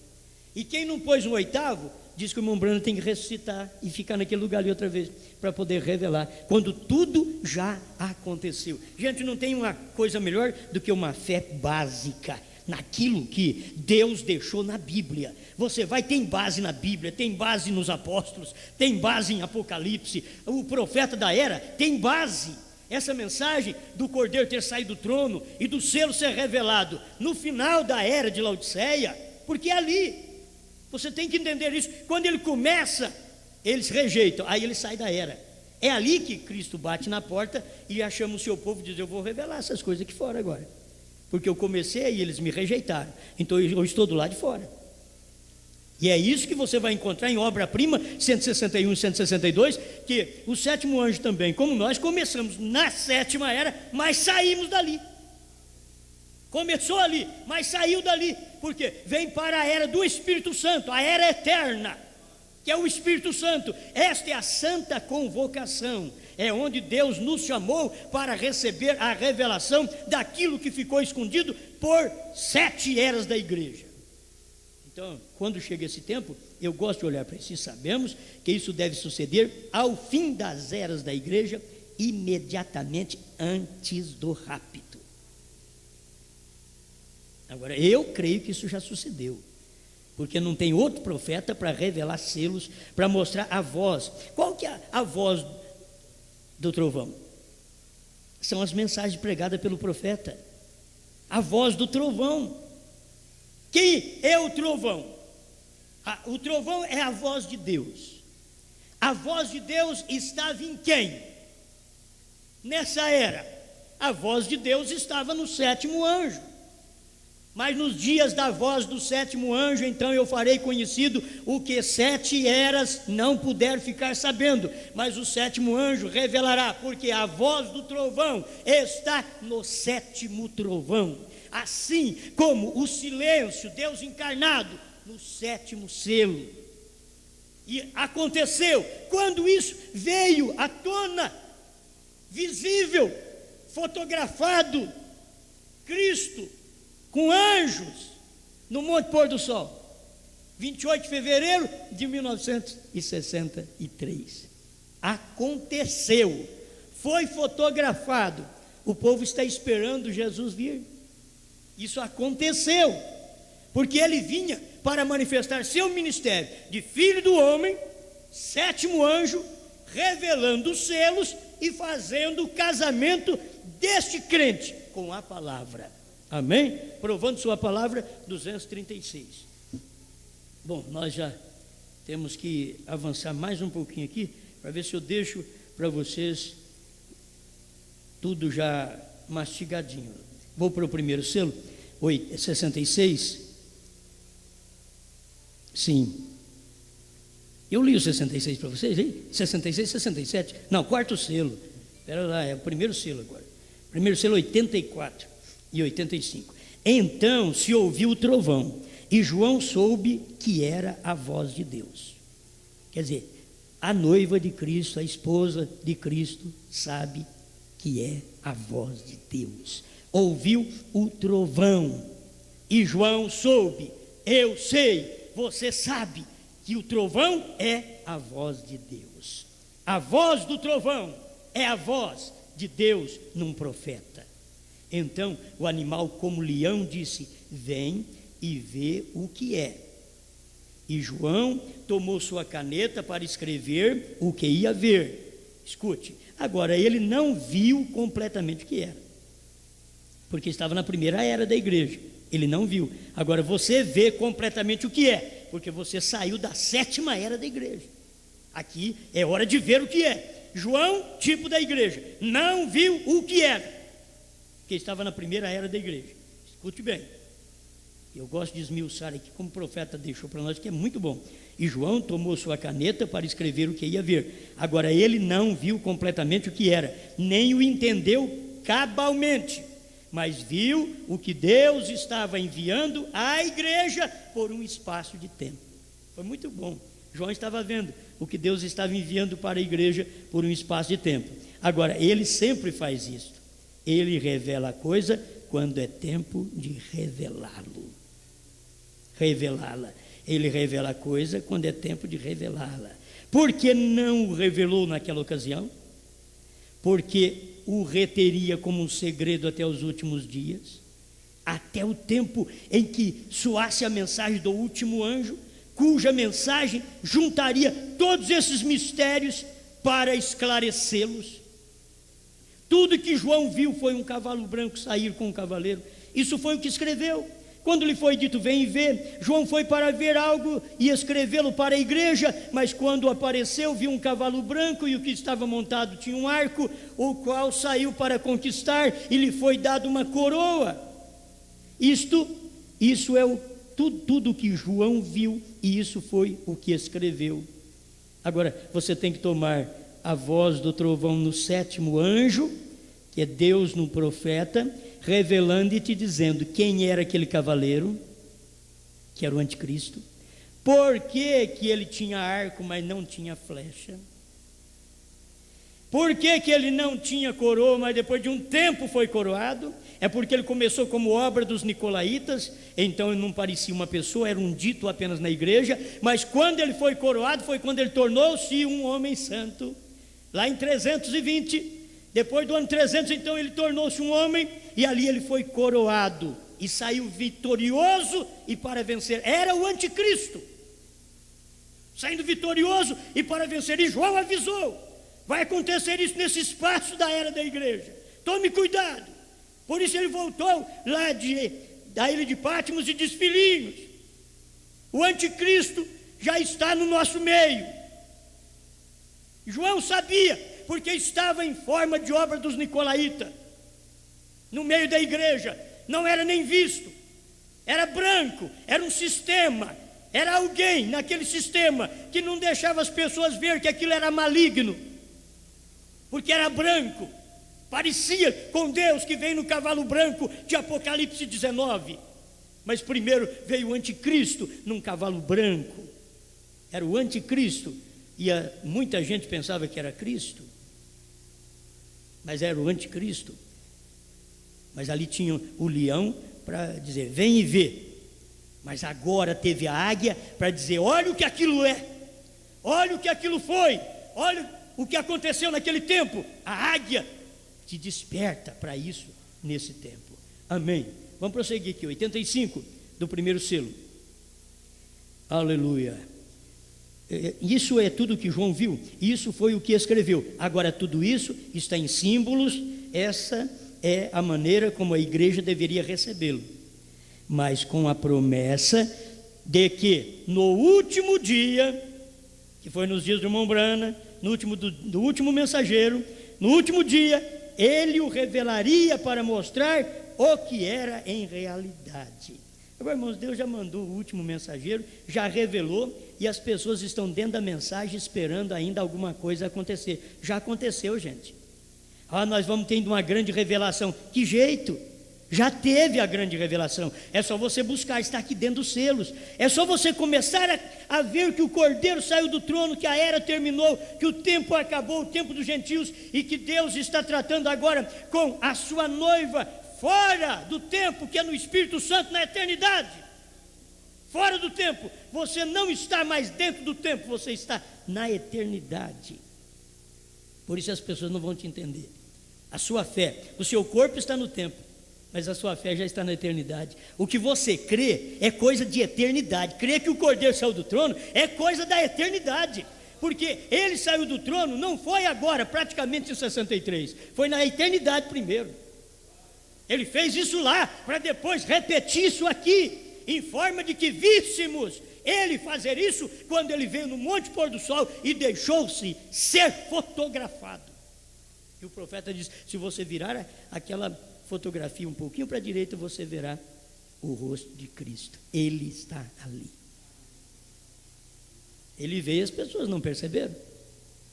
e quem não pôs um oitavo, diz que o irmão Branham tem que ressuscitar e ficar naquele lugar ali outra vez, para poder revelar, quando tudo já aconteceu. Gente, não tem uma coisa melhor do que uma fé básica, naquilo que Deus deixou na Bíblia. Você tem base na Bíblia, tem base nos apóstolos, tem base em Apocalipse. O profeta da era tem base. Essa mensagem do Cordeiro ter saído do trono e do selo ser revelado no final da era de Laodiceia, porque é ali, você tem que entender isso. Quando ele começa, eles rejeitam, aí ele sai da era. É ali que Cristo bate na porta e chama o seu povo e diz: eu vou revelar essas coisas aqui fora agora, porque eu comecei e eles me rejeitaram, então eu estou do lado de fora. E é isso que você vai encontrar em obra-prima 161 e 162, que o sétimo anjo também, como nós, começamos na sétima era, mas saímos dali. Começou ali, mas saiu dali, porque vem para a era do Espírito Santo, a era eterna, que é o Espírito Santo. Esta é a santa convocação, é onde Deus nos chamou para receber a revelação daquilo que ficou escondido por 7 eras da igreja. Então, quando chega esse tempo, eu gosto de olhar para isso, e sabemos que isso deve suceder ao fim das eras da igreja, imediatamente antes do rapto. Agora, eu creio que isso já sucedeu, porque não tem outro profeta para revelar selos, para mostrar a voz. Qual que é a voz do trovão? São as mensagens pregadas pelo profeta, a voz do trovão. Quem é o trovão? O trovão é a voz de Deus. A voz de Deus estava em quem? Nessa era, a voz de Deus estava no sétimo anjo. Mas nos dias da voz do sétimo anjo, então eu farei conhecido o que 7 eras não puderam ficar sabendo, mas o sétimo anjo revelará, porque a voz do trovão está no sétimo trovão. Assim como o silêncio, Deus encarnado, no sétimo selo. E aconteceu, quando isso veio à tona, visível, fotografado, Cristo com anjos no Monte Pôr do Sol, 28 de fevereiro de 1963. Aconteceu, foi fotografado. O povo está esperando Jesus vir. Isso aconteceu, porque ele vinha para manifestar seu ministério de Filho do Homem, sétimo anjo, revelando os selos e fazendo o casamento deste crente com a palavra. Amém? Provando sua palavra, 236. Bom, nós já temos que avançar mais um pouquinho aqui, para ver se eu deixo para vocês tudo já mastigadinho. Vou para o primeiro selo, 66. Sim. Eu li o 66 para vocês, hein? 66, 67. Não, quarto selo. Espera lá, é o primeiro selo agora. Primeiro selo 84 e 85. Então se ouviu o trovão, e João soube que era a voz de Deus. Quer dizer, a noiva de Cristo, a esposa de Cristo, sabe que é a voz de Deus. Ouviu o trovão, e João soube, eu sei, você sabe, que o trovão é a voz de Deus. A voz do trovão é a voz de Deus num profeta. Então o animal como leão disse, vem e vê o que é. E João tomou sua caneta para escrever o que ia ver. Escute, agora ele não viu completamente o que era, porque estava na primeira era da igreja. Ele não viu. Agora você vê completamente o que é, porque você saiu da sétima era da igreja. Aqui é hora de ver o que é. João, tipo da igreja, não viu o que era, porque estava na primeira era da igreja. Escute bem, eu gosto de esmiuçar aqui como o profeta deixou para nós, que é muito bom. E João tomou sua caneta para escrever o que ia ver. Agora ele não viu completamente o que era, nem o entendeu cabalmente, mas viu o que Deus estava enviando à igreja por um espaço de tempo. Foi muito bom. João estava vendo o que Deus estava enviando para a igreja por um espaço de tempo. Agora, ele sempre faz isso. Ele revela a coisa quando é tempo de revelá-la. Ele revela a coisa quando é tempo de revelá-la. Por que não o revelou naquela ocasião? Porque o reteria como um segredo até os últimos dias, até o tempo em que soasse a mensagem do último anjo, cuja mensagem juntaria todos esses mistérios para esclarecê-los. Tudo que João viu foi um cavalo branco sair com um cavaleiro. Isso foi o que escreveu. Quando lhe foi dito, vem e vê, João foi para ver algo e escrevê-lo para a igreja, mas quando apareceu, viu um cavalo branco e o que estava montado tinha um arco, o qual saiu para conquistar e lhe foi dado uma coroa. Isso é tudo que João viu, e isso foi o que escreveu. Agora, você tem que tomar a voz do trovão no sétimo anjo, que é Deus no profeta, revelando e te dizendo quem era aquele cavaleiro, que era o anticristo, por que que ele tinha arco, mas não tinha flecha, por que que ele não tinha coroa, mas depois de um tempo foi coroado. É porque ele começou como obra dos nicolaítas, então ele não parecia uma pessoa, era um dito apenas na igreja, mas quando ele foi coroado, foi quando ele tornou-se um homem santo, lá em 320, depois do ano 300, então ele tornou-se um homem, e ali ele foi coroado, e saiu vitorioso, e para vencer, era o anticristo, saindo vitorioso, e para vencer, e João avisou, vai acontecer isso nesse espaço da era da igreja, tome cuidado. Por isso ele voltou lá da ilha de Patmos e diz, filhinhos, o anticristo já está no nosso meio. João sabia, porque estava em forma de obra dos nicolaítas, no meio da igreja, não era nem visto, era branco, era um sistema, era alguém naquele sistema que não deixava as pessoas ver que aquilo era maligno, porque era branco, parecia com Deus que veio no cavalo branco de Apocalipse 19, mas primeiro veio o anticristo num cavalo branco, era o anticristo, e muita gente pensava que era Cristo, mas era o anticristo. Mas ali tinha o leão para dizer, vem e vê, mas agora teve a águia para dizer, olha o que aquilo é, olha o que aquilo foi, olha o que aconteceu naquele tempo. A águia te desperta para isso nesse tempo. Amém. Vamos prosseguir aqui, 85 do primeiro selo. Aleluia. Isso é tudo que João viu, isso foi o que escreveu. Agora tudo isso está em símbolos, essa é a maneira como a igreja deveria recebê-lo, mas com a promessa de que no último dia, que foi nos dias do irmão Brana, no último mensageiro, no último dia, ele o revelaria para mostrar o que era em realidade. Agora, irmãos, Deus já mandou o último mensageiro, já revelou, e as pessoas estão dentro da mensagem esperando ainda alguma coisa acontecer. Já aconteceu, gente. Nós vamos tendo uma grande revelação. Que jeito? Já teve a grande revelação. É só você buscar, está aqui dentro dos selos. É só você começar a ver que o Cordeiro saiu do trono, que a era terminou, que o tempo acabou, o tempo dos gentios, e que Deus está tratando agora com a sua noiva, fora do tempo, que é no Espírito Santo, na eternidade. Fora do tempo. Você não está mais dentro do tempo, você está na eternidade. Por isso as pessoas não vão te entender. A sua fé, o seu corpo está no tempo, mas a sua fé já está na eternidade. O que você crê é coisa de eternidade. Crer que o Cordeiro saiu do trono é coisa da eternidade. Porque ele saiu do trono, não foi agora, praticamente em 63. Foi na eternidade primeiro. Ele fez isso lá, para depois repetir isso aqui, em forma de que víssemos ele fazer isso, quando ele veio no Monte Pôr do Sol e deixou-se ser fotografado. E o profeta diz: se você virar aquela fotografia um pouquinho para a direita, você verá o rosto de Cristo. Ele está ali. Ele veio e as pessoas não perceberam.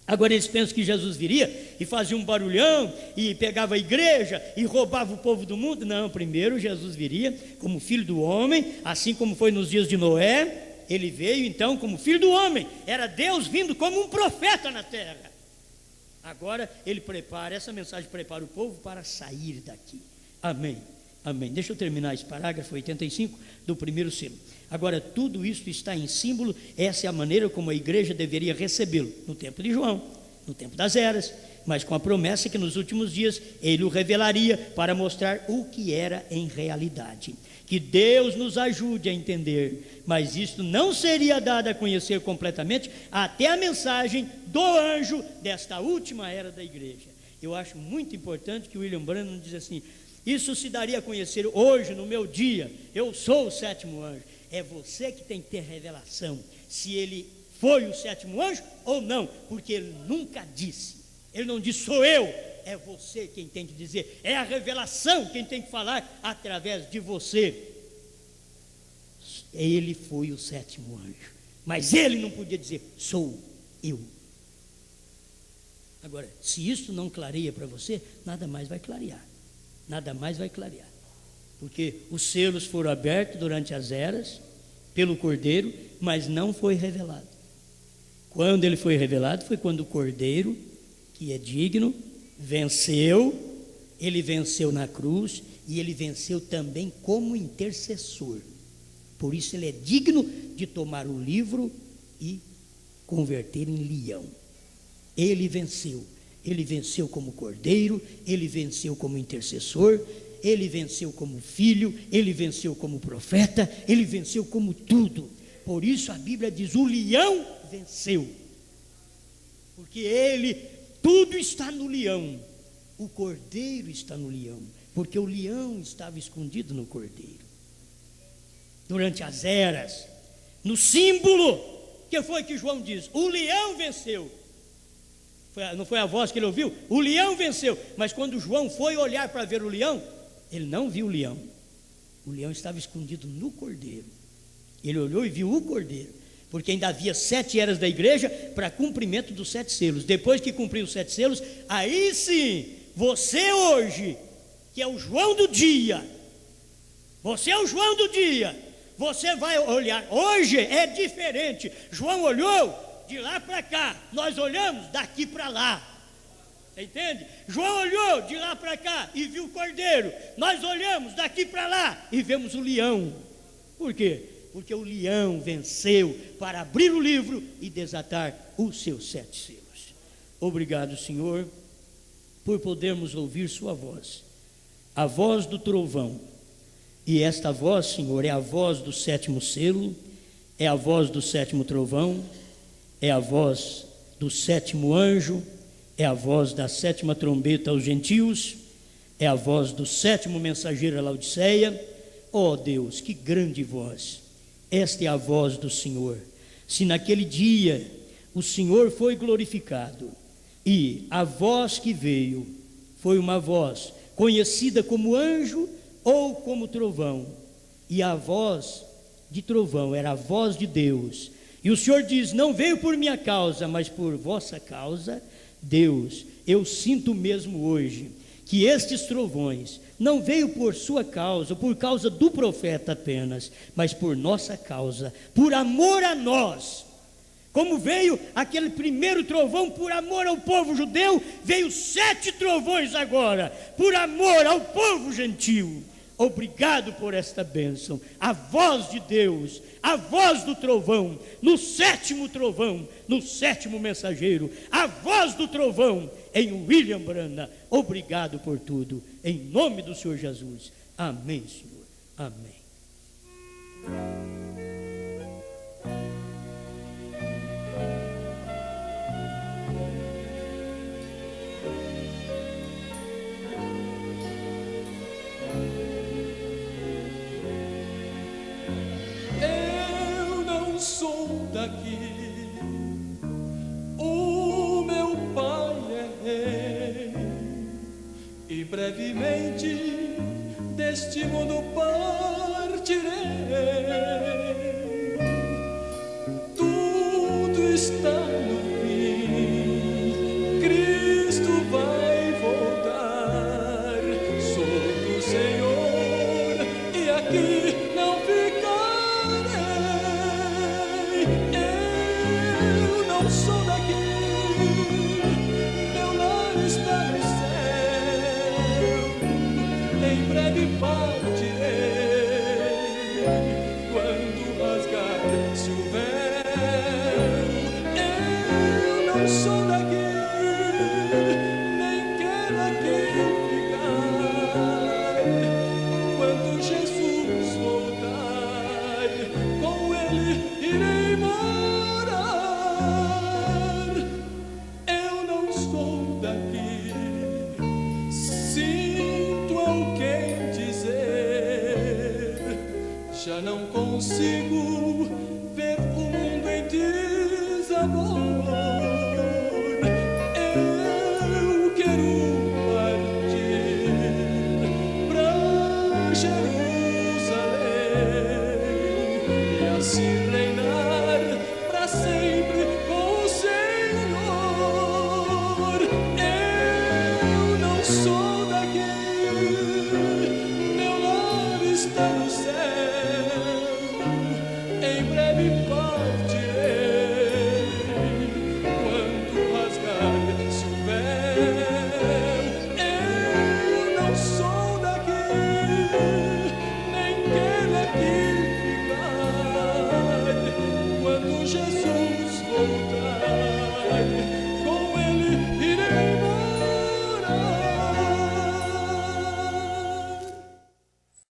Agora eles pensam que Jesus viria e fazia um barulhão e pegava a igreja e roubava o povo do mundo. Não, primeiro Jesus viria como filho do homem, assim como foi nos dias de Noé. Ele veio então como filho do homem. Era Deus vindo como um profeta na terra. Agora ele prepara, essa mensagem prepara o povo para sair daqui. Amém, amém. Deixa eu terminar esse parágrafo 85 do primeiro selo. Agora tudo isso está em símbolo. Essa é a maneira como a igreja deveria recebê-lo, no tempo de João, no tempo das eras, mas com a promessa que nos últimos dias ele o revelaria para mostrar o que era em realidade. Que Deus nos ajude a entender, mas isso não seria dado a conhecer completamente até a mensagem do anjo desta última era da igreja. Eu acho muito importante que o William Branham diz assim: isso se daria a conhecer hoje, no meu dia. Eu sou o sétimo anjo. É você que tem que ter revelação, se ele foi o sétimo anjo ou não, porque ele nunca disse. Ele não disse sou eu, é você quem tem que dizer, é a revelação quem tem que falar através de você. Ele foi o sétimo anjo, mas ele não podia dizer sou eu. Agora, se isso não clareia para você, nada mais vai clarear. Nada mais vai clarear. Porque os selos foram abertos durante as eras pelo Cordeiro, mas não foi revelado. Quando ele foi revelado foi quando o Cordeiro, que é digno, venceu. Ele venceu na cruz e ele venceu também como intercessor. Por isso ele é digno de tomar o livro e converter em leão. Ele venceu como Cordeiro, ele venceu como intercessor, ele venceu como filho, ele venceu como profeta, ele venceu como tudo. Por isso a Bíblia diz: o leão venceu, porque tudo está no leão. O Cordeiro está no leão, porque o leão estava escondido no Cordeiro. Durante as eras, no símbolo, que foi que João diz? O leão venceu. Não foi a voz que ele ouviu? O leão venceu. Mas quando João foi olhar para ver o leão, ele não viu o leão. O leão estava escondido no Cordeiro. Ele olhou e viu o Cordeiro, porque ainda havia 7 eras da igreja para cumprimento dos 7 selos. Depois que cumpriu os 7 selos, aí sim, você hoje, que é o João do dia, você é o João do dia, você vai olhar. Hoje é diferente. João olhou de lá para cá, nós olhamos daqui para lá. Você entende? João olhou de lá para cá e viu o Cordeiro. Nós olhamos daqui para lá e vemos o leão. Por quê? Porque o leão venceu para abrir o livro e desatar os seus 7 selos. Obrigado, Senhor, por podermos ouvir sua voz, a voz do trovão. E esta voz, Senhor, é a voz do 7º selo, é a voz do 7º trovão, é a voz do 7º anjo, é a voz da 7ª trombeta aos gentios, é a voz do 7º mensageiro a Laodiceia. Ó Deus, que grande voz! Esta é a voz do Senhor. Se naquele dia o Senhor foi glorificado e a voz que veio foi uma voz conhecida como anjo ou como trovão, e a voz de trovão era a voz de Deus. E o Senhor diz: não veio por minha causa, mas por vossa causa. Deus, eu sinto mesmo hoje que estes trovões não veio por sua causa, por causa do profeta apenas, mas por nossa causa, por amor a nós. Como veio aquele primeiro trovão por amor ao povo judeu, veio 7 trovões agora, por amor ao povo gentio. Obrigado por esta bênção. A voz de Deus, a voz do trovão, no 7º trovão, no 7º mensageiro, a voz do trovão em William Branham. Obrigado por tudo, em nome do Senhor Jesus. Amém, Senhor. Amém. Sou daqui, o meu pai é rei, e brevemente deste mundo partirei. Tudo está no fim, Cristo vai voltar. Sou do Senhor e aqui não ficarei. Sou daqui, meu lar está no céu, em breve partirei, quando rasgar-se o véu. Eu não sou daqui, nem quero aqui ficar, quando Jesus voltar, com Ele irei morar. Já não consigo ver o mundo em desamor.